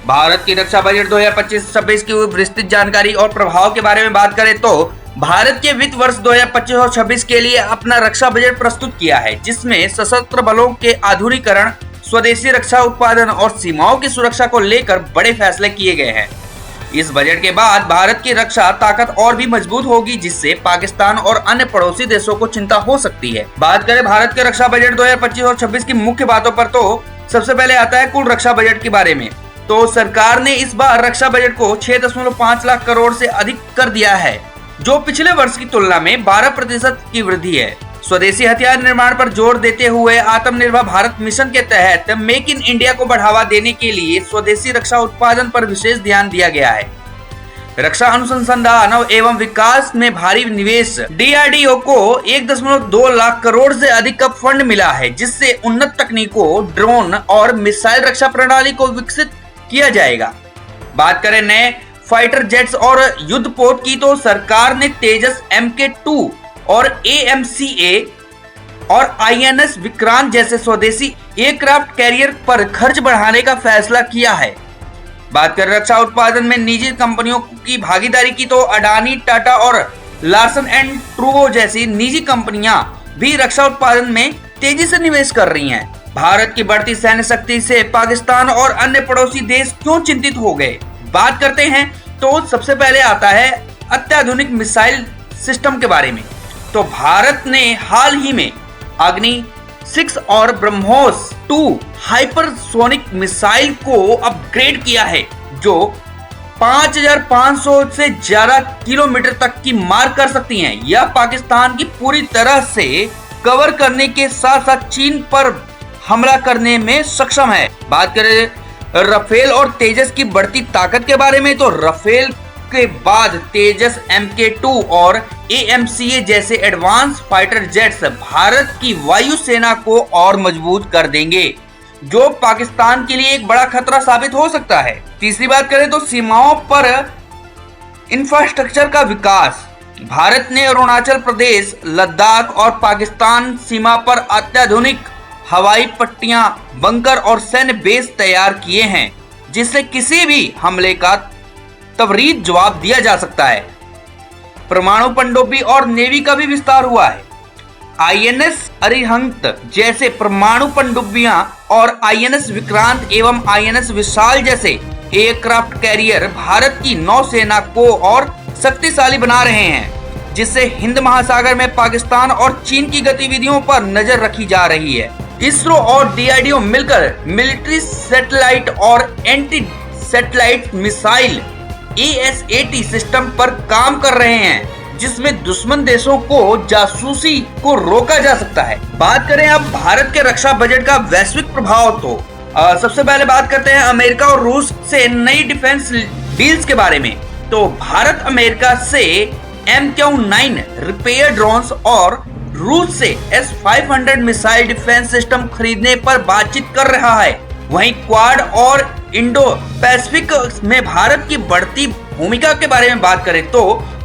भारत की रक्षा बजट 2025-26 की विस्तृत जानकारी और प्रभाव के बारे में बात करें तो भारत के वित्त वर्ष 2025 और 26 के लिए अपना रक्षा बजट प्रस्तुत किया है, जिसमें सशस्त्र बलों के आधुनिकीकरण, स्वदेशी रक्षा उत्पादन और सीमाओं की सुरक्षा को लेकर बड़े फैसले किए गए हैं। इस बजट के बाद भारत की रक्षा ताकत और भी मजबूत होगी, जिससे पाकिस्तान और अन्य पड़ोसी देशों को चिंता हो सकती है। बात करें भारत के रक्षा बजट 2025 और 26 की मुख्य बातों पर तो सबसे पहले आता है कुल रक्षा बजट के बारे में। तो सरकार ने इस बार रक्षा बजट को 6.5 लाख करोड़ से अधिक कर दिया है, जो पिछले वर्ष की तुलना में 12% की वृद्धि है। स्वदेशी हथियार निर्माण पर जोर देते हुए आत्मनिर्भर भारत मिशन के तहत मेक इन इंडिया को बढ़ावा देने के लिए स्वदेशी रक्षा उत्पादन पर विशेष ध्यान दिया गया है। रक्षा अनुसंधान एवं विकास में भारी निवेश, DRDO को 1.2 लाख करोड़ से अधिक का फंड मिला है, जिससे उन्नत तकनीकों, ड्रोन और मिसाइल रक्षा प्रणाली को विकसित किया जाएगा। बात करें नए फाइटर जेट्स और युद्धपोत की तो सरकार ने तेजस MK2 और AMCA और INS विक्रांत जैसे स्वदेशी एयरक्राफ्ट कैरियर पर खर्च बढ़ाने का फैसला किया है। बात करें रक्षा उत्पादन में निजी कंपनियों की भागीदारी की तो अडानी, टाटा और लार्सन एंड टूब्रो जैसी निजी कंपनियां भी रक्षा उत्पादन में तेजी से निवेश कर रही हैं। भारत की बढ़ती सैन्य शक्ति से पाकिस्तान और अन्य पड़ोसी देश क्यों चिंतित हो गए, बात करते हैं तो सबसे पहले आता है अत्याधुनिक मिसाइल सिस्टम के बारे में। तो भारत ने हाल ही में अग्नि 6 और ब्रह्मोस 2 हाइपरसोनिक मिसाइल को अपग्रेड किया है, जो 5500 से ज्यादा किलोमीटर तक की मार कर सकती हैं। यह पाकिस्तान की पूरी तरह से कवर करने के साथ साथ चीन पर हमला करने में सक्षम है। बात करें राफेल और तेजस की बढ़ती ताकत के बारे में तो राफेल के बाद तेजस MK2 और AMCA जैसे एडवांस फाइटर जेट्स भारत की वायुसेना को और मजबूत कर देंगे, जो पाकिस्तान के लिए एक बड़ा खतरा साबित हो सकता है। तीसरी बात करें तो सीमाओं पर इंफ्रास्ट्रक्चर का विकास। भारत ने अरुणाचल प्रदेश, लद्दाख और पाकिस्तान सीमा पर अत्याधुनिक हवाई पट्टियां, बंकर और सैन्य बेस तैयार किए हैं, जिससे किसी भी हमले का त्वरित जवाब दिया जा सकता है। परमाणु पनडुब्बी और नेवी का भी विस्तार हुआ है। INS अरिहंत जैसे परमाणु पनडुब्बियां और INS विक्रांत एवं INS विशाल जैसे एयरक्राफ्ट कैरियर भारत की नौसेना को और शक्तिशाली बना रहे हैं, जिससे हिंद महासागर में पाकिस्तान और चीन की गतिविधियों पर नजर रखी जा रही है। इसरो और DRDO मिलकर मिलिट्री सैटेलाइट और anti satellite missile ASAT system पर काम कर रहे हैं, जिसमें दुश्मन देशों को जासूसी को रोका जा सकता है। बात करें अब भारत के रक्षा बजट का वैश्विक प्रभाव तो सबसे पहले बात करते हैं अमेरिका और रूस से नई डिफेंस डील्स के बारे में। तो भारत अमेरिका से MQ-9 रिपेयर ड्रोन्स और रूस से S-500 मिसाइल डिफेंस सिस्टम खरीदने पर बातचीत कर रहा है। वहीं क्वाड और इंडो पैसिफिक में भारत की बढ़ती भूमिका के बारे में बात करें तो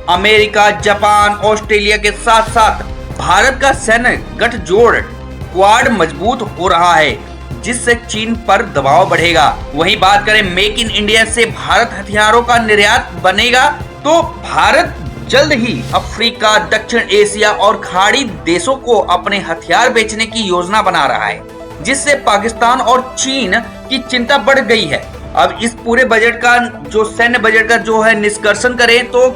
अमेरिका, जापान, ऑस्ट्रेलिया के साथ साथ भारत का सैन्य गठजोड़ क्वाड मजबूत हो रहा है, जिससे चीन पर दबाव बढ़ेगा। वहीं बात करें मेक इन इंडिया से भारत हथियारों का निर्यात बनेगा, तो भारत जल्द ही अफ्रीका, दक्षिण एशिया और खाड़ी देशों को अपने हथियार बेचने की योजना बना रहा है, जिससे पाकिस्तान और चीन की चिंता बढ़ गई है। अब इस पूरे बजट का जो सैन्य बजट का जो है निष्कर्षण करें तो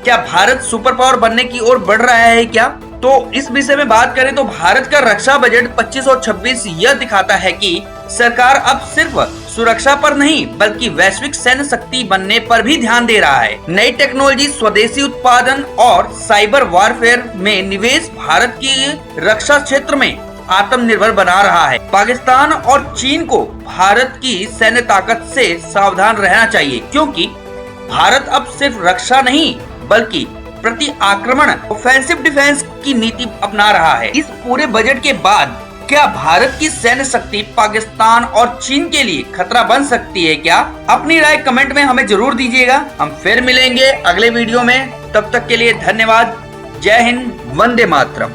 क्या भारत सुपर पावर बनने की ओर बढ़ रहा है क्या? तो इस विषय में बात करें तो भारत का रक्षा बजट 25 और 26 यह दिखाता है कि सरकार अब सिर्फ सुरक्षा पर नहीं बल्कि वैश्विक सैन्य शक्ति बनने पर भी ध्यान दे रहा है। नई टेक्नोलॉजी, स्वदेशी उत्पादन और साइबर वॉरफेयर में निवेश भारत की रक्षा क्षेत्र में आत्मनिर्भर बना रहा है। पाकिस्तान और चीन को भारत की सैन्य ताकत से सावधान रहना चाहिए, क्योंकि भारत अब सिर्फ रक्षा नहीं बल्कि प्रति आक्रमण ऑफेंसिव डिफेंस की नीति अपना रहा है। इस पूरे बजट के बाद क्या भारत की सैन्य शक्ति पाकिस्तान और चीन के लिए खतरा बन सकती है क्या? अपनी राय कमेंट में हमें जरूर दीजिएगा। हम फिर मिलेंगे अगले वीडियो में, तब तक के लिए धन्यवाद। जय हिंद, वंदे मातरम।